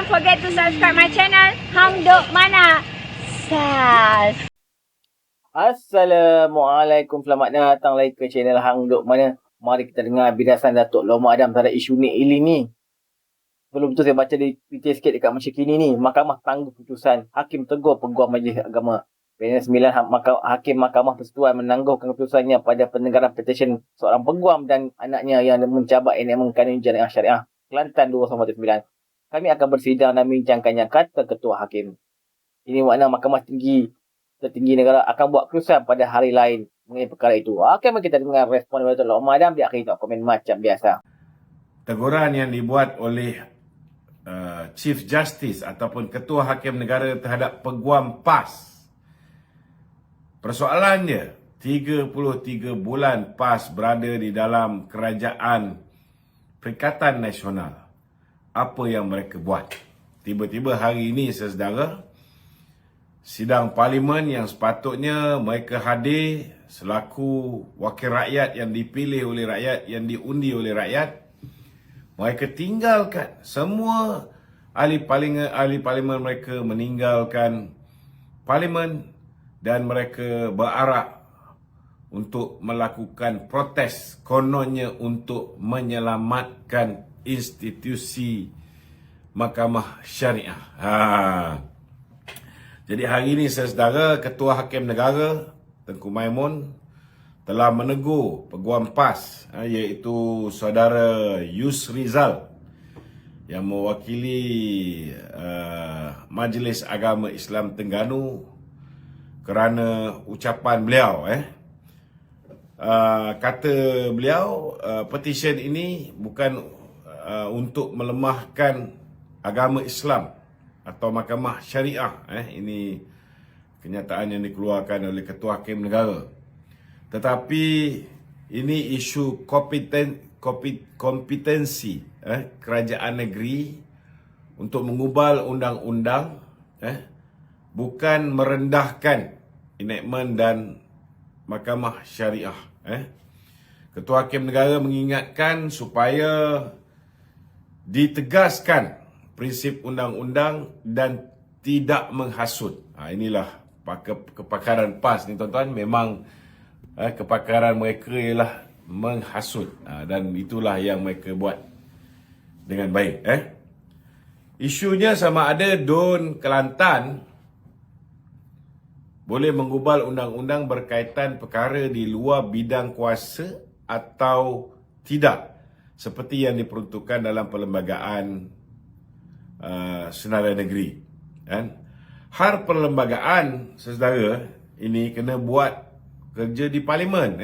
forget to subscribe my channel Hang Duk Mana. Sas. Assalamualaikum, selamat datang lagi ke channel Hang Duk Mana. Mari kita dengar birasan Datuk Loma Adam terhadap isu Nik Eileen ni. Sebelum tu saya baca detail sikit dekat Malaysia kini ni. Mahkamah tangguh putusan Hakim tegur Peguam Majlis Agama. Panel 9 Hakim Mahkamah Persekutuan menangguhkan keputusannya pada pendengaran petisyen seorang peguam dan anaknya yang mencabar enakmen kanun syariah Kelantan 2019. Kami akan bersidang dan membincangkannya, kata Ketua Hakim. Ini makna Mahkamah Tertinggi Negara akan buat keputusan pada hari lain mengenai perkara itu. Okey, mari kita dengar respon daripada Datuk Loma Adam. Dia akan kita komen macam biasa. Teguran yang dibuat oleh Chief Justice ataupun Ketua Hakim Negara terhadap Peguam PAS. Persoalannya, 33 bulan PAS berada di dalam kerajaan Perikatan Nasional. Apa yang mereka buat? Tiba-tiba hari ini, saudara, sidang parlimen yang sepatutnya mereka hadir selaku wakil rakyat yang dipilih oleh rakyat, yang diundi oleh rakyat, mereka tinggalkan. Semua ahli parlimen mereka meninggalkan parlimen dan mereka berarak untuk melakukan protes, kononnya untuk menyelamatkan institusi Mahkamah Syariah. Jadi hari ini, saudara, Ketua Hakim Negara Tengku Maimun telah menegur Peguam PAS, iaitu Saudara Yusrizal yang mewakili Majlis Agama Islam Terengganu kerana ucapan beliau. Kata beliau, petisyen ini bukan untuk melemahkan agama Islam atau Mahkamah Syariah. Ini kenyataan yang dikeluarkan oleh Ketua Hakim Negara. Tetapi ini isu kompetensi kerajaan negeri untuk mengubal undang-undang, bukan merendahkan enakmen dan Mahkamah Syariah. Ketua Hakim Negara mengingatkan supaya ditegaskan prinsip undang-undang dan tidak menghasut. Inilah kepakaran PAS ni, tuan-tuan. Memang kepakaran mereka ialah menghasut, dan itulah yang mereka buat dengan baik. Isunya sama ada Dun Kelantan boleh menggubal undang-undang berkaitan perkara di luar bidang kuasa atau tidak, seperti yang diperuntukkan dalam Perlembagaan Senarai Negeri. Hal perlembagaan, saudara, ini kena buat kerja di parlimen,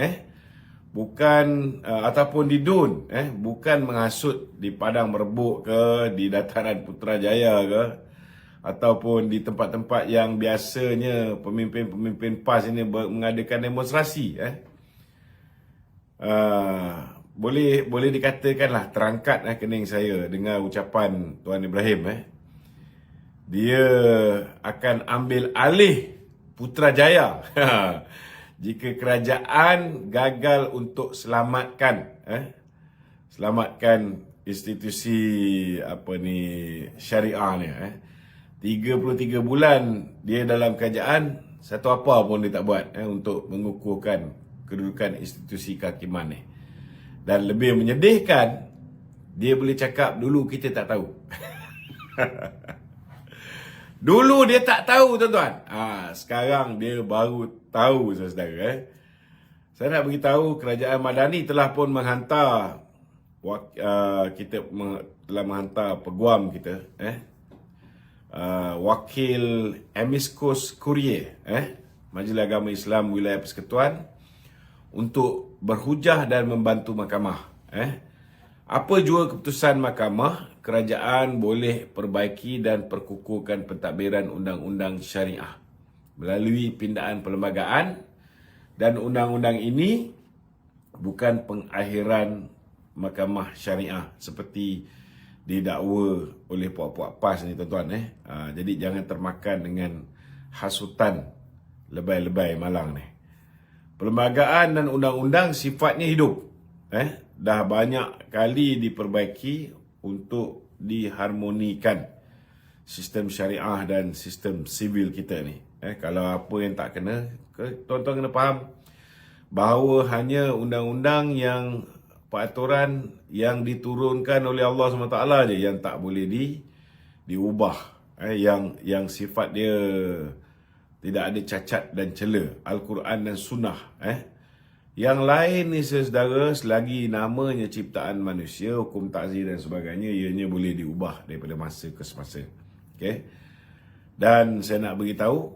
bukan ataupun di DUN, bukan menghasut di Padang Merebuk ke, di Dataran Putrajaya ke, ataupun di tempat-tempat yang biasanya pemimpin-pemimpin PAS ini mengadakan demonstrasi. Boleh dikatakanlah terangkat kening saya dengar ucapan Tuan Ibrahim. Dia akan ambil alih Putrajaya jika kerajaan gagal untuk selamatkan institusi syariah ni. 33 bulan dia dalam kerajaan, satu apa pun dia tak buat untuk mengukuhkan kedudukan institusi kehakiman ni. Dan lebih menyedihkan, dia boleh cakap dulu kita tak tahu. Dulu dia tak tahu, tuan-tuan. Sekarang dia baru tahu, saudara. Saya nak beritahu, Kerajaan Madani telah pun menghantar peguam kita, wakil Amicus Curiae, Majlis Agama Islam Wilayah Persekutuan, untuk berhujah dan membantu mahkamah. Apa jua keputusan mahkamah, kerajaan boleh perbaiki dan perkukuhkan pentadbiran undang-undang syariah melalui pindaan perlembagaan, dan undang-undang ini bukan pengakhiran Mahkamah Syariah seperti didakwa oleh puak-puak PAS ni, tuan-tuan. Jadi jangan termakan dengan hasutan lebay-lebay malang ni. Perlembagaan dan undang-undang sifatnya hidup. Dah banyak kali diperbaiki untuk diharmonikan sistem syariah dan sistem sivil kita ni. Kalau apa yang tak kena, tuan-tuan kena faham bahawa hanya undang-undang yang peraturan yang diturunkan oleh Allah SWT je yang tak boleh diubah. Yang sifat dia tidak ada cacat dan cela, Al-Quran dan Sunnah. Yang lain ni saudara, selagi namanya ciptaan manusia, hukum takzir dan sebagainya, ianya boleh diubah daripada masa ke semasa. Okay? Dan saya nak beritahu,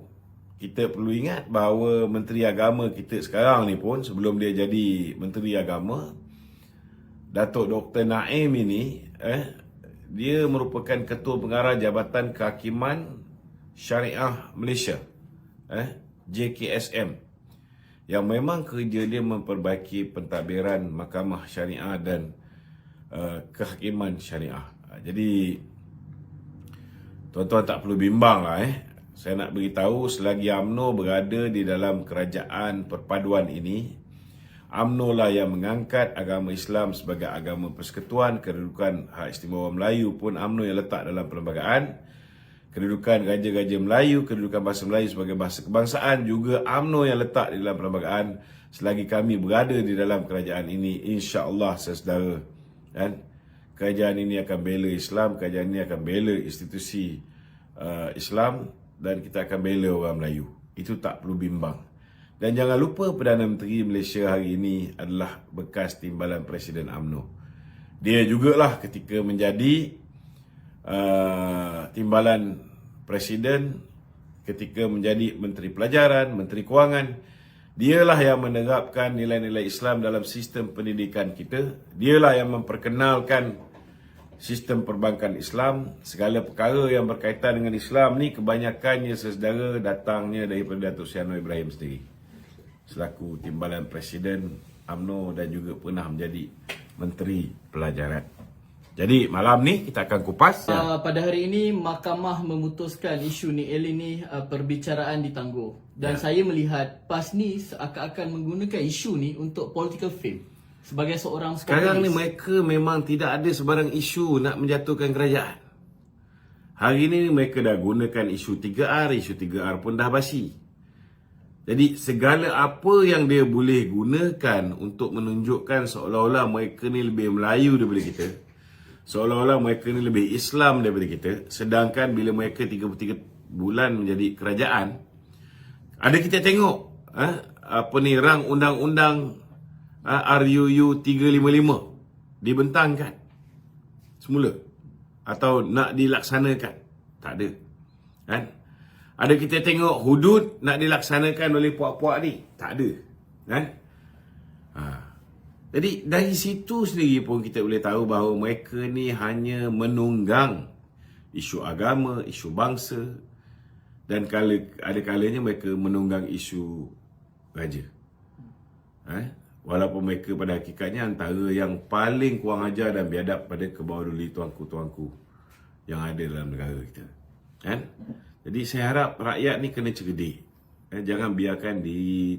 kita perlu ingat bahawa Menteri Agama kita sekarang ni pun, sebelum dia jadi Menteri Agama, Datuk Dr. Naim ini, dia merupakan Ketua Pengarah Jabatan Kehakiman Syariah Malaysia, JKSM, yang memang kerja dia memperbaiki pentadbiran mahkamah syariah dan kehakiman syariah. Jadi tuan-tuan tak perlu bimbang lah. Saya nak beritahu, selagi UMNO berada di dalam kerajaan perpaduan ini, UMNO lah yang mengangkat agama Islam sebagai agama persekutuan. Kedudukan Hak Istimewa Melayu pun UMNO yang letak dalam perlembagaan. Kedudukan Raja-Raja Melayu, kedudukan bahasa Melayu sebagai bahasa kebangsaan juga UMNO yang letak di dalam perlembagaan. Selagi kami berada di dalam kerajaan ini, insya-Allah saudara, kerajaan ini akan bela Islam, kerajaan ini akan bela institusi Islam, dan kita akan bela orang Melayu. Itu tak perlu bimbang. Dan jangan lupa Perdana Menteri Malaysia hari ini adalah bekas timbalan Presiden UMNO. Dia jugalah ketika menjadi timbalan Presiden, ketika menjadi Menteri Pelajaran, Menteri Kewangan, dialah yang menerapkan nilai-nilai Islam dalam sistem pendidikan kita. Dialah yang memperkenalkan sistem perbankan Islam. Segala perkara yang berkaitan dengan Islam ni kebanyakannya saudara datangnya daripada Datuk Seri Anwar Ibrahim sendiri, selaku timbalan Presiden UMNO dan juga pernah menjadi Menteri Pelajaran. Jadi malam ni kita akan kupas. Pada hari ini mahkamah memutuskan isu ni ini perbicaraan ditangguh. Dan saya melihat PAS ni seakan-akan menggunakan isu ni untuk political fame. Sebagai seorang sekarang ni mereka memang tidak ada sebarang isu nak menjatuhkan kerajaan. Hari ini mereka dah gunakan isu 3R, isu 3R pun dah basi. Jadi segala apa yang dia boleh gunakan untuk menunjukkan seolah-olah mereka ni lebih Melayu daripada kita, seolah-olah mereka ni lebih Islam daripada kita, sedangkan bila mereka 33 bulan menjadi kerajaan, ada kita tengok rang undang-undang RUU 355 dibentangkan semula atau nak dilaksanakan. Tak ada. Kan? Ada kita tengok hudud nak dilaksanakan oleh puak-puak ni. Tak ada. Kan? Jadi dari situ sendiri pun kita boleh tahu bahawa mereka ni hanya menunggang isu agama, isu bangsa, dan ada kalanya mereka menunggang isu raja. Walaupun mereka pada hakikatnya antara yang paling kurang ajar dan biadab pada kebawah-duli tuanku-tuanku yang ada dalam negara kita. Jadi saya harap rakyat ni kena cerdik. Jangan biarkan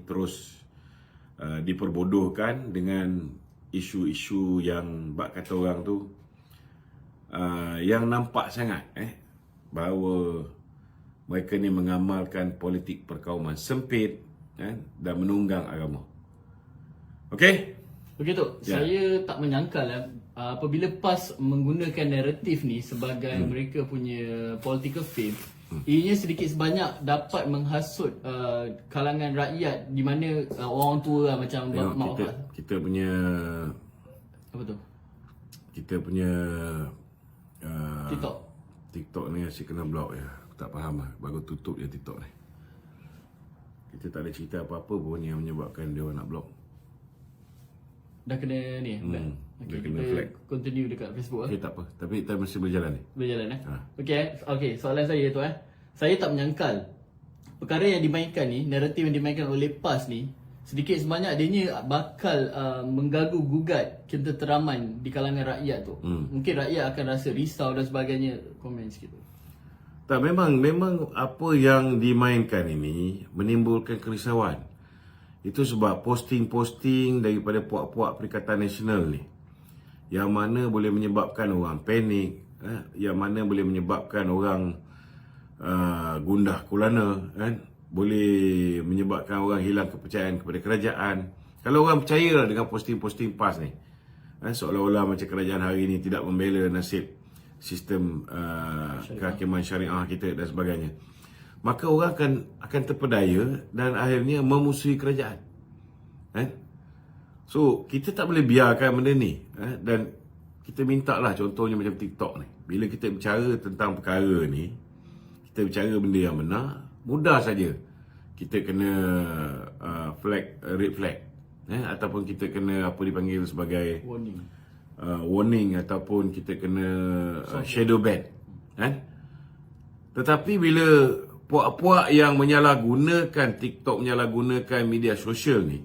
terus diperbodohkan dengan isu-isu yang bak kata orang tu yang nampak sangat bahawa mereka ni mengamalkan politik perkauman sempit dan menunggang agama. Okey? Begitu. Ya. Saya tak menyangkal apabila PAS menggunakan naratif ni sebagai mereka punya political fame, ianya sedikit sebanyak dapat menghasut kalangan rakyat di mana orang tua macam mak kita punya apa tu? Kita punya TikTok ni asyik kena block ya. Aku tak faham lah. Baru tutup je TikTok ni. Kita tak ada cerita apa-apa pun yang menyebabkan dia orang nak block. Dah kena ni Dah okay, kena kita flag. continue dekat Facebook Okay, tak apa. Tapi kita masih berjalan ni. Berjalan Okey, soalan saya tu saya tak menyangkal perkara yang dimainkan ni, naratif yang dimainkan oleh PAS ni sedikit sebanyak dia bakal menggaguh gugat ketenteraman di kalangan rakyat tu. Mungkin rakyat akan rasa risau dan sebagainya. Komen sikit tu. Tak, memang apa yang dimainkan ini menimbulkan kerisauan. Itu sebab posting-posting daripada puak-puak Perikatan Nasional ni, yang mana boleh menyebabkan orang panik, yang mana boleh menyebabkan orang gundah gulana, kan? Boleh menyebabkan orang hilang kepercayaan kepada kerajaan. Kalau orang percaya dengan posting-posting PAS ni, seolah-olah macam kerajaan hari ini tidak membela nasib sistem kehakiman syariah kita dan sebagainya, maka orang akan terpedaya dan akhirnya memusuhi kerajaan. So kita tak boleh biarkan benda ni, dan kita minta lah contohnya macam TikTok ni. Bila kita bicara tentang perkara ni, kita bicara benda yang benar, mudah saja kita kena red flag, ataupun kita kena apa dipanggil sebagai warning, ataupun kita kena shadow ban, kan? Tetapi bila puak-puak yang menyalahgunakan TikTok, menyalahgunakan media sosial ni,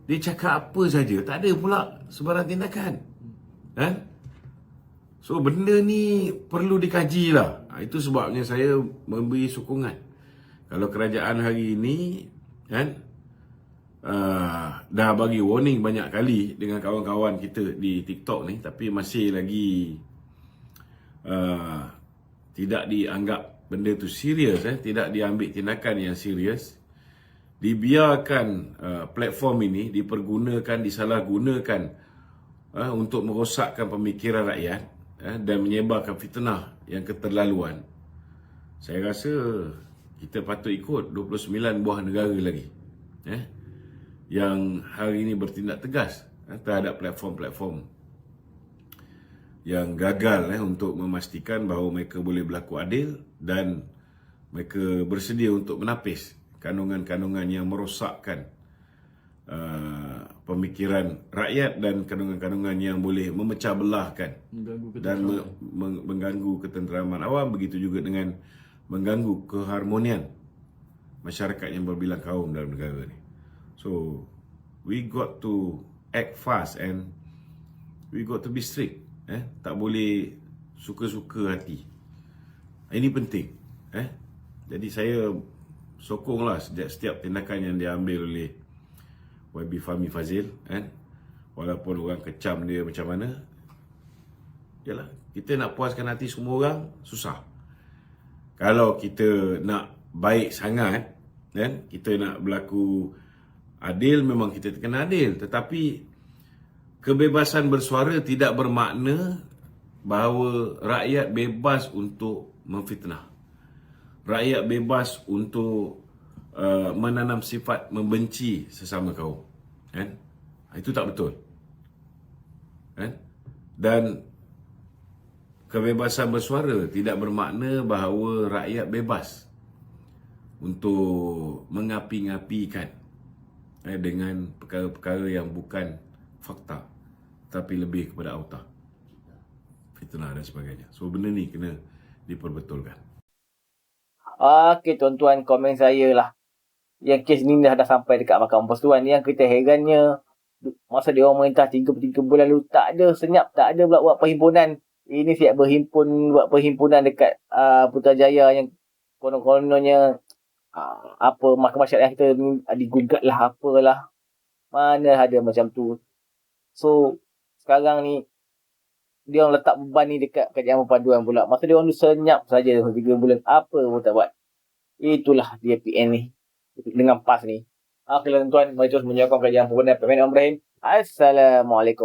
dia cakap apa saja, tak ada pula sebarang tindakan, kan? So benda ni perlu dikaji lah. Itu sebabnya saya memberi sokongan. Kalau kerajaan hari ini, kan, dah bagi warning banyak kali dengan kawan-kawan kita di TikTok ni, tapi masih lagi tidak dianggap benda tu serius, tidak diambil tindakan yang serius, dibiarkan platform ini dipergunakan, disalahgunakan untuk merosakkan pemikiran rakyat, dan menyebarkan fitnah yang keterlaluan. Saya rasa kita patut ikut 29 buah negara lagi yang hari ini bertindak tegas terhadap platform-platform yang gagal untuk memastikan bahawa mereka boleh berlaku adil, dan mereka bersedia untuk menapis kandungan-kandungan yang merosakkan pemikiran rakyat dan kandungan-kandungan yang boleh memecah belahkan dan mengganggu ketenteraman awam, begitu juga dengan mengganggu keharmonian masyarakat yang berbilang kaum dalam negara ni. So we got to act fast and we got to be strict. Tak boleh suka-suka hati. Ini penting. Jadi saya sokonglah setiap tindakan yang diambil oleh YB Fahmi Fadzil, walaupun orang kecam dia macam mana. Yalah, kita nak puaskan hati semua orang susah. Kalau kita nak baik sangat, kita nak berlaku adil, memang kita kena adil. Tetapi kebebasan bersuara tidak bermakna bahawa rakyat bebas untuk memfitnah. Rakyat bebas untuk menanam sifat membenci sesama kaum, kan? Itu tak betul, kan? Dan kebebasan bersuara tidak bermakna bahawa rakyat bebas untuk mengapi-ngapikan dengan perkara-perkara yang bukan fakta, tapi lebih kepada auta, fitnah dan sebagainya. So benda ni kena diperbetulkan. Okey tuan-tuan, komen saya lah. Yang kes ni dah sampai dekat Mahkamah Persatuan. Yang kita herannya, masa dia orang merintah 3 bulan lalu, tak ada senyap, tak ada pula buat perhimpunan. Ini siap buat perhimpunan dekat Putrajaya yang konon-kononnya mahkamah syariah kita ni digugat lah, apalah. Mana ada macam tu. So sekarang ni dia orang letak beban ni dekat Kerajaan Perpaduan pula. Masa dia orang senyap saja 3 bulan, apa pun tak buat. Itulah dia PN ni dengan PAS ni. Tuan-tuan, mari terus menyokong Kerajaan Perpaduan. Assalamualaikum.